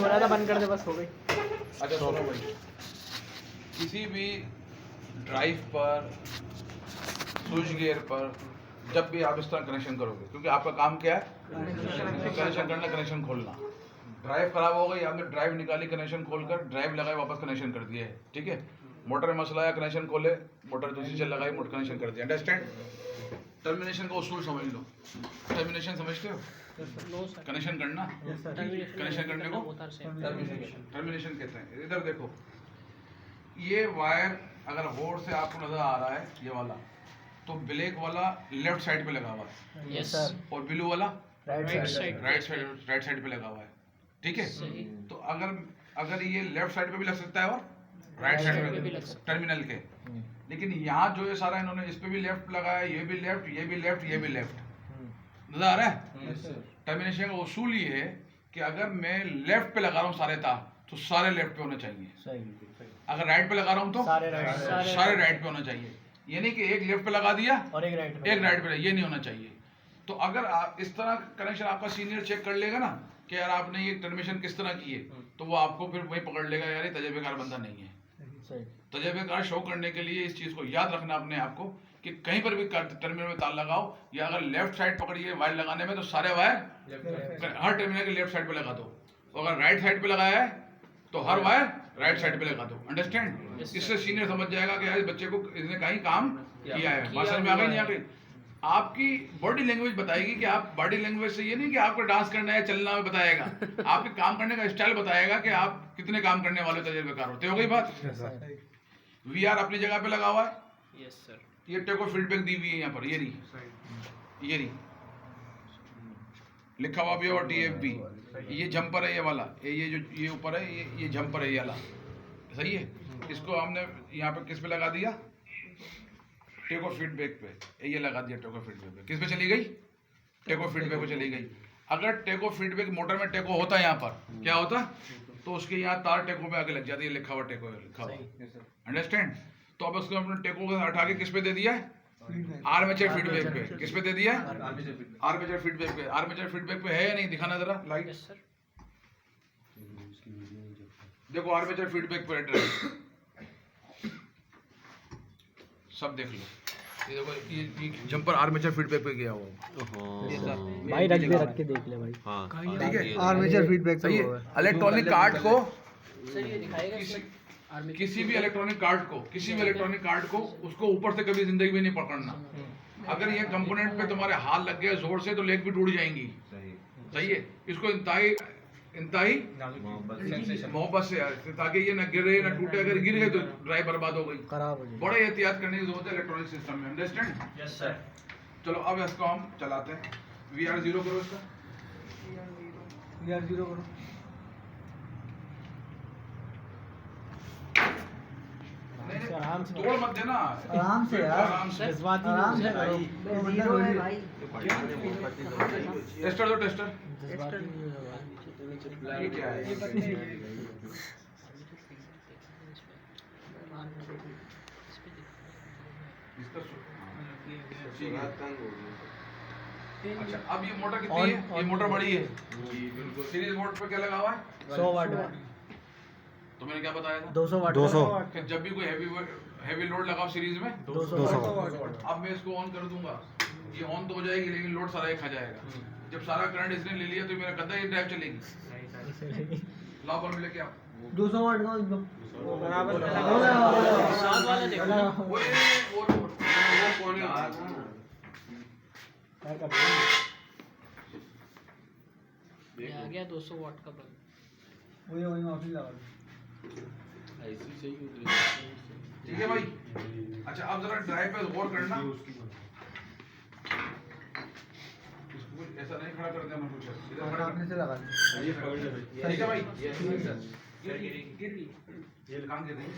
हो रहा था, बंद कर दे बस, हो गई। अच्छा सुनो भाई, किसी भी ड्राइव पर, स्विच गियर पर जब भी आप इस तरह कनेक्शन करोगे, क्योंकि आपका काम क्या है, कनेक्शन करना, कनेक्शन खोलना। ड्राइव खराब हो गई, आपने ड्राइव निकाली, कनेक्शन खोलकर ड्राइव लगाई, वापस कनेक्शन कर दिया है, ठीक है। मोटर में मसला है, कनेक्शन खोले, मोटर दूसरी चल लगाई, मोटर कनेक्शन कर दिया। अंडरस्टैंड? टर्मिनेशन का उसूल समझ लो। टर्मिनेशन समझते हो? कनेक्शन करना, कनेक्शन करने को टर्मिनेशन कहते हैं। इधर देखो, ये वायर अगर होड़ से आपको नजर आ रहा है, ये वाला, तो ब्लैक वाला लेफ्ट साइड पे लगा हुआ है, यस सर, और ब्लू वाला राइट साइड, राइट साइड पे लगा हुआ है, ठीक है। तो अगर ये लेफ्ट साइड पे भी लग सकता है और राइट साइड पे भी लग सकता है, टर्मिनल के। लेकिन यहाँ जो ये सारा इन्होंने इस पे भी लेफ्ट लगाया, ये भी लेफ्ट, ये भी लेफ्ट, ये भी लेफ्ट, नजर आ रहा है? टर्मिनेशन का उसूल ये है कि अगर मैं लेफ्ट पे लगा रहा हूँ सारे तार, तो सारे लेफ्ट पे होने चाहिए। अगर राइट पे लगा रहा हूँ तो सारे राइट पे होना चाहिए। ये नहीं कि एक लेफ्ट पे लगा दिया और एक राइट पे, ये नहीं होना चाहिए। तो अगर आप इस तरह कनेक्शन, आपका सीनियर चेक कर लेगा ना कि यार आपने ये टर्मिनेशन किस तरह की है, तो वो आपको फिर वही पकड़ लेगा, यार ये तजर्बेकार बंदा नहीं है। तजर्बेकार शो करने के लिए इस चीज को याद रखना अपने आप को कि कहीं पर भी टर्मिनल में तार लगाओ, या अगर लेफ्ट साइड पकड़िए वायर लगाने में, तो सारे वायर हर टर्मिनल के लेफ्ट साइड पे लगा दो, और अगर राइट साइड पे लगाया है तो हर वायर राइट साइड पे लगा दो। अंडरस्टैंड? इससे सीनियर समझ जाएगा कि यार इस बच्चे को इसने कहीं काम किया है। बात समझ में आ गई? नहीं आ गई? आपकी बॉडी लैंग्वेज बताएगी कि आप, बॉडी लैंग्वेज से ये नहीं कि आपको डांस करना है, चलना है बताएगा, आपके काम करने का स्टाइल बताएगा कि आप कितने काम करने वाले तजर्बेकार होते हो। गई बात? वीआर अपनी जगह पे लगा हुआ है। Yes sir. ये टेको फीडबैक दी हुई है यहाँ पर, ये रही लिखा हुआ भी है, और TFB। ये जंपर है, ये वाला, ये जो ये ऊपर है, ये जंपर है, ये वाला, सही है। इसको हमने यहाँ पे किस पे लगा दिया? टेको फीडबैक पे। ये लगा दिया टेको फीडबैक पे। किस पे चली गई? टेको फीडबैक पे चली गई। अगर टेको फीडबैक, मोटर में टेको होता है यहाँ पर, क्या होता, तो उसके यहाँ तार टेको पे आके लग जाती है, लिखा हुआ टेको लिखा हुआ। अंडरस्टैंड? तो अब उसको हमने टेको को हटा के किस पे दे दिया? आर्मेचर फीडबैक पे। किस पे दे दिया? आर्मेचर फीडबैक पे। आर्मेचर फीडबैक पे है या नहीं? दिखाना जरा लाइट। देखो आर्मेचर फीडबैक पे ड्राइव, सब देख लो। ये देखो, ये जंपर आर्मेचर फीडबैक पे गया हुआ भाई, रख के देख ले भाई। हाँ, ठीक है, आर्मेचर फीडबैक सही है। इलेक्ट्रॉनिक कार्ड को, सर ये दिखाएगा किसी भी इलेक्ट्रॉनिक कार्ड को उसको ऊपर से कभी जिंदगी में नहीं पकड़ना। अगर ये कंपोनेंट पे तुम्हारे हाथ लग गया जोर से, तो लेग भी टूट जाएंगी। सही है। इसको इंतहाई मोहब्बत से, ताकि ये ना गिरे ना टूटे। अगर गिर गए तो ड्राइव बर्बाद हो गई, खराब हो जाएगी। बड़ा एहतियात करने की जरूरत है इलेक्ट्रॉनिक सिस्टम में। अंडरस्टैंड? Yes sir. चलो अब इसको हम चलाते हैं। VR 0 करो इसका। VR 0 करो। आराम से तोड़ मत देना, आराम से यार, आराम से। आराम से करो। जीरो है भाई। टेस्टर दो, टेस्टर। जज्बाती ये क्या है? अच्छा, अब ये मोटर कितनी है? ये मोटर बड़ी है। सीरीज मोड पे क्या लगा हुआ है? 100 वाट। तो मैंने क्या बताया था? 200 वाट। 200 कि जब भी कोई हैवी लोड लगाओ सीरीज में, 200 वाट। अब मैं इसको ऑन कर दूंगा, ये ऑन तो हो जाएगी, लेकिन लोड सारा एक खा जाएगा। जब सारा करंट इसने ले लिया तो मेरा गद्दा ही ड्राइव चलेगी। लाओ बल्ब लेके आओ। 200 वाट का बराबर साथ वाला देखो ना। वो कोने ये आ गया 200 वाट का बल्ब। वही ऑफिस लगा। ठीक है भाई। अच्छा, अब जरा ड्राइव पे गौर करना। इसको ऐसा नहीं खड़ा कर देना, कुछ इधर खड़ा आपने से लगा। ठीक है भाई। ये काम के नहीं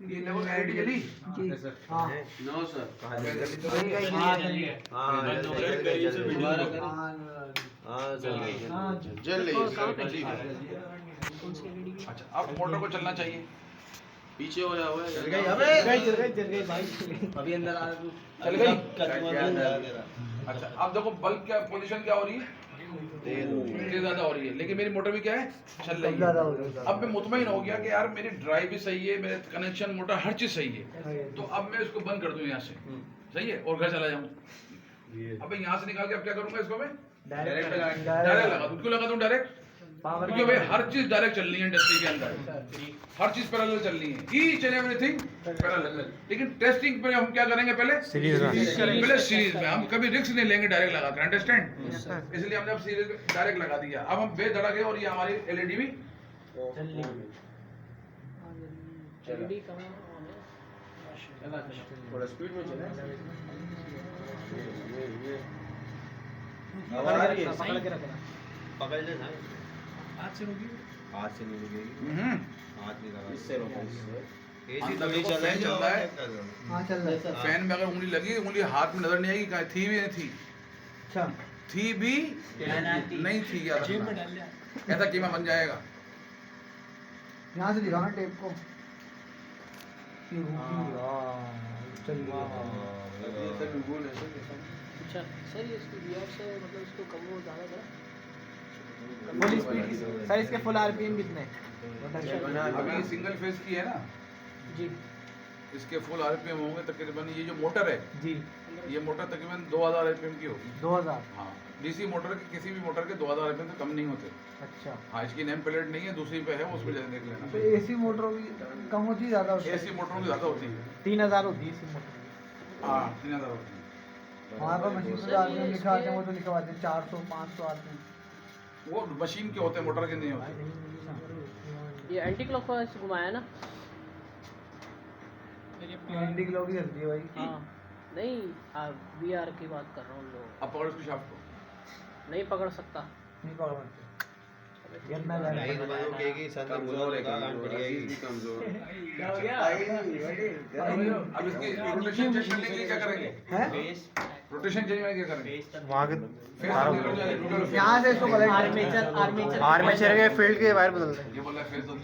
ये लेवल एलईडी जली? हां। नो सर, हाँ जल रही है। अच्छा, अब मोटर को चलना चाहिए। पीछे हो जाओ चल गई भाई अभी अंदर आ तू चल गई। तेरा अच्छा अब देखो बल्ब क्या पोजीशन क्या हो रही है, तेज ज्यादा हो रही है, लेकिन मेरी मोटर भी क्या है, चल रही ज्यादा है। हो रही है। अब मैं मुतमईन हो गया कि यार मेरी ड्राइव भी सही है, मेरे कनेक्शन मोटर हर चीज सही है, तो अब मैं इसको बंद कर दूं यहाँ से, सही है, और घर चला जाऊं। अब मैं यहाँ से निकाल के अब क्या करूंगा, इसको मैं डायरेक्ट डायरेक्ट लगा दूं। क्यों लगा दूं डायरेक्ट? क्योंकि भाई हर चीज डायरेक्ट चल रही है इंडस्ट्री के अंदर, हर चीज पैरेलल चल रही है, ईच एंड एवरीथिंग पैरेलल। लेकिन टेस्टिंग पे हम क्या करेंगे, पहले सीरीज में हम कभी रिस्क नहीं लेंगे डायरेक्ट लगा कर, अंडरस्टैंड? इसलिए हमने अब सीरीज में डायरेक्ट लगा दिया। अब हम बेधड़क है और ये हमारी एलईडी भी एलईडी कहाँ ऑन है? थोड़ा स्पीड में चला पकड़ के रखना। पकड़ ले ना हाथ से रोकिए। हाथ से नहीं रुकेगी हाथ नहीं लगा इससे रोको एसी तो अंदर नहीं देखो, चल रहा फैन चल रहा है। हाँ चल रहा है। फैन में अगर उंगली लगी, उंगली हाथ में नजर नहीं आएगी, कहाँ थी भी नहीं थी, अच्छा थी भी नहीं थी, याद जेब में रखना। डाल लिया। ऐसा कीमा बन जाएगा। यहाँ से दिखाओ ना टेप को। ये रुकी, चल गई। अच्छा सर ये इसकी रियर से मतलब इसको कम वो ज़्यादा करा। फुल स्पीड सर, इसके फुल आरपीएम कितने हैं? अभी सिंगल फेज की है ना, जी इसके फुल आरपीएम होंगे तकरीबन, ये जो मोटर है जी ये मोटर तकरीबन 2000 आरपीएम की होगी। 2000। हाँ, डीसी मोटर के किसी भी मोटर के 2000 आरपीएम से कम नहीं होते। अच्छा हाँ, इसकी नेम प्लेट नहीं है, दूसरी पे है, उसमें देख तो लेना। एसी मोटरों की कम होती है ज्यादा होती है? एसी मोटरों की ज्यादा होती है। 3000 होती है एसी मोटर। हाँ, 3000 होती है। हमारे पास मशीन पे आरपीएम लिखा आते हैं, वो तो लिखवाते हैं 400 500 आरपीएम। वो मशीन के होते हैं, मोटर के नहीं होते। ये एंटी क्लॉकवाइज घुमाया ना? एंटी क्लॉक ही चलती है भाई। हाँ नहीं VR की बात कर रहा हूँ लोग। अब पकड़ उसको शाफ्ट को। नहीं पकड़ सकता। नहीं पकड़ सकते। गिरना नहीं जाएगा। तो वो कहेगी सर ने बोला होगा गांड पड़ जाएगी क्या हो गया? अब इसकी रोटेशन चेक करने के लिए क्या करेंगे? हैं? रोटेशन चेक करने के लिए क्या करेंगे? वहाँ के यहाँ से इसको कलेक्ट आर्मेचर के फील्ड के वायर बदल दें। ये बोल रहा है फेस बदल।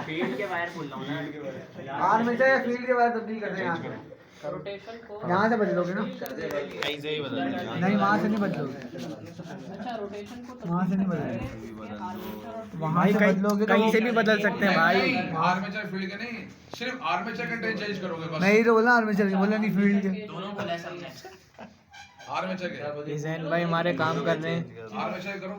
फील्ड के वायर बोल रहा हूँ ना। आर्मेचर या फील्ड के बाद तब्दील करते हैं यहाँ से। रोटेशन को यहाँ से बदलोगे ना? कहीं से ही बदल नहीं वहाँ से नहीं बदलोगे, अच्छा रोटेशन को वहाँ से नहीं बदलोगे, वहाँ भाई से बदलोगे तो कहीं से भी बदल सकते हैं भाई। आर्मेचर फील्ड के नहीं, सिर्फ आर्मेचर कंटेंट चेंज करोगे बस। नहीं तो बोला आर्मेचर के, बोला नहीं फील्ड के। दोनों बोला सबने। आर्मेचर के, हुसैन भाई हमारे काम कर रहे हैं। आर्मेचर करो,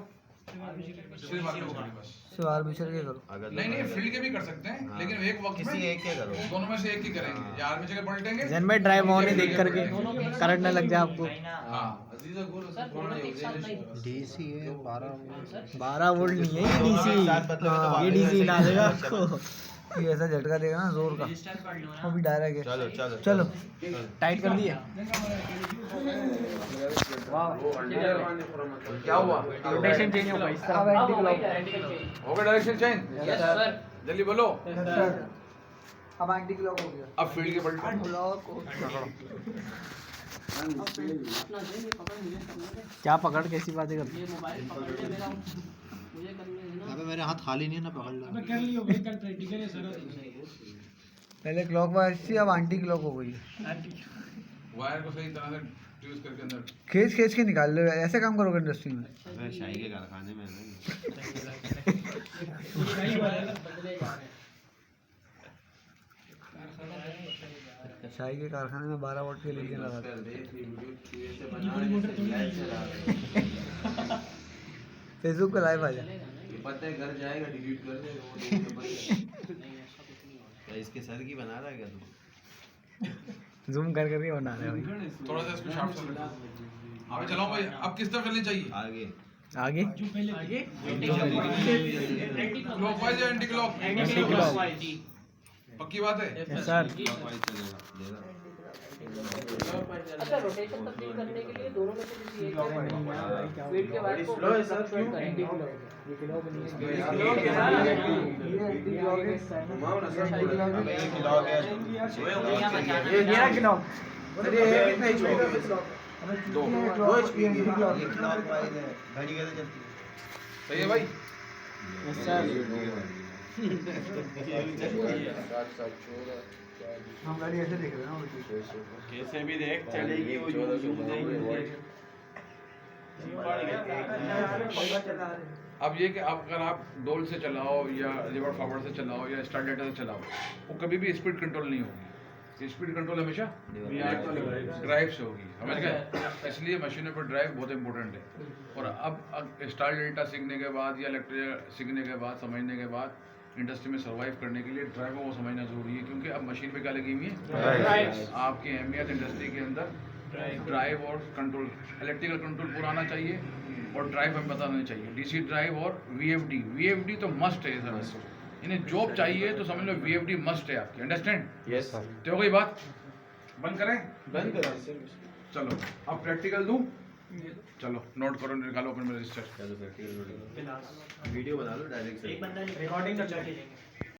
सिर्फ आर्मेचर के बस। सिर्फ आर्मेचर के करो। अगर नहीं नहीं, फील्ड के भी कर सकते हैं, लेकिन एक वक्त किसी में एक के करो दोनों में से एक ही करेंगे। या आर्मेचर के पलटेंगे, हुसैन भाई ड्राइव ऑन ही देख करके करंट न लग जाए आपको। हाँ, सर दोनों एक साथ नहीं। डीसी है 12 वोल्ट नहीं है ये डीसी। ये डीसी ला देगा आपको। ये ऐसा झटका देगा ना जोर का, वो भी डायरेक्ट है। चलो चलो चलो टाइट कर दिया। क्या हुआ? रोटेशन चेंज होगा इस अब तरह। Anti clock. हो गया डायरेक्शन चेंज? Yes sir. जल्दी बोलो। सर अब एंटी क्लॉक हो गया। अब फील्ड के पलटो। क्लॉक अपना दे ये पकड़ मुझे करने दे। क्या पकड़ कैसी बातें कर ये मोबाइल पकड़ ले मेरा, मुझे करने देना। अबे मेरे हाथ खाली नहीं है ना पकड़ लो पहले क्लॉक वाइज थी, अब एंटी क्लॉक हो गई। वायर को सही तरह से यूज करके अंदर खींच खींच के निकाल लो, ऐसे काम करोगे इंडस्ट्री में? अबे शाही के कारखाने में नहीं बदले जा रहे हैं। चाय के कारखाने में 12 वोल्ट के लीजिए लगाते हैं। फेसबुक पे लाइव आ जा। पता है घर जाएगा डिलीट कर देगा वो क्या इसके सर की बना रहा है क्या तू जूम कर करके बना रहे हैं भाई। थोड़ा सा इसको शार्प कर लो। अबे चलाओ भाई, अब किस तरफ चलनी चाहिए? आगे आगे क्लॉकवाइज या एंटी क्लॉक? पक्की बात है? सर अच्छा रोटेशन तब्दील करने के लिए दोनों में से किसी एक फील्ड के वायर को फ्लक्चुएट करेंगे। ये क्लॉक है, घुमाओ ना सर क्लॉक है ये मेरा क्लॉक। सर ये है कितना HP का क्लॉक? दो HP एंटी क्लॉक। ये क्लॉक वाइज है घड़ी कैसे चलती है सही है भाई? सर हम गाड़ी ऐसे देख रहे हैं ना उल्टी। कैसे भी देख चलेगी वो यूं देंगे। अब ये कि अगर आप डोल से चलाओ या लीवर फॉरवर्ड से चलाओ या स्टार्टर से चलाओ, वो कभी भी स्पीड कंट्रोल नहीं होगी। स्पीड कंट्रोल हमेशा ड्राइव से होगी, समझ गए? इसलिए मशीनों पर ड्राइव बहुत इंपॉर्टेंट है। और अब स्टार डेल्टा सीखने के बाद या इलेक्ट्रिक सीखने के बाद, समझने के बाद, इंडस्ट्री में सर्वाइव करने के लिए ड्राइवों को समझना जरूरी है, क्योंकि अब मशीन पे क्या लगी हुई है? आपकी अहमियत इंडस्ट्री के अंदर ड्राइव और कंट्रोल, इलेक्ट्रिकल कंट्रोल पूरा आना चाहिए और ड्राइव हमें पता नहीं चाहिए। डीसी ड्राइव और वीएफडी तो मस्ट है सर। इन्हें जॉब चाहिए तो समझ लो वीएफडी मस्ट है आपकी, अंडरस्टैंड? Yes sir. तो हो गई बात, बंद करें? बंद करो। चलो अब प्रैक्टिकल दूं, चलो नोट करो, निकालो अपने रजिस्टर। चलो प्रैक्टिकल वीडियो बना लो डायरेक्ट से। एक बंदा रिकॉर्डिंग कर लेंगे।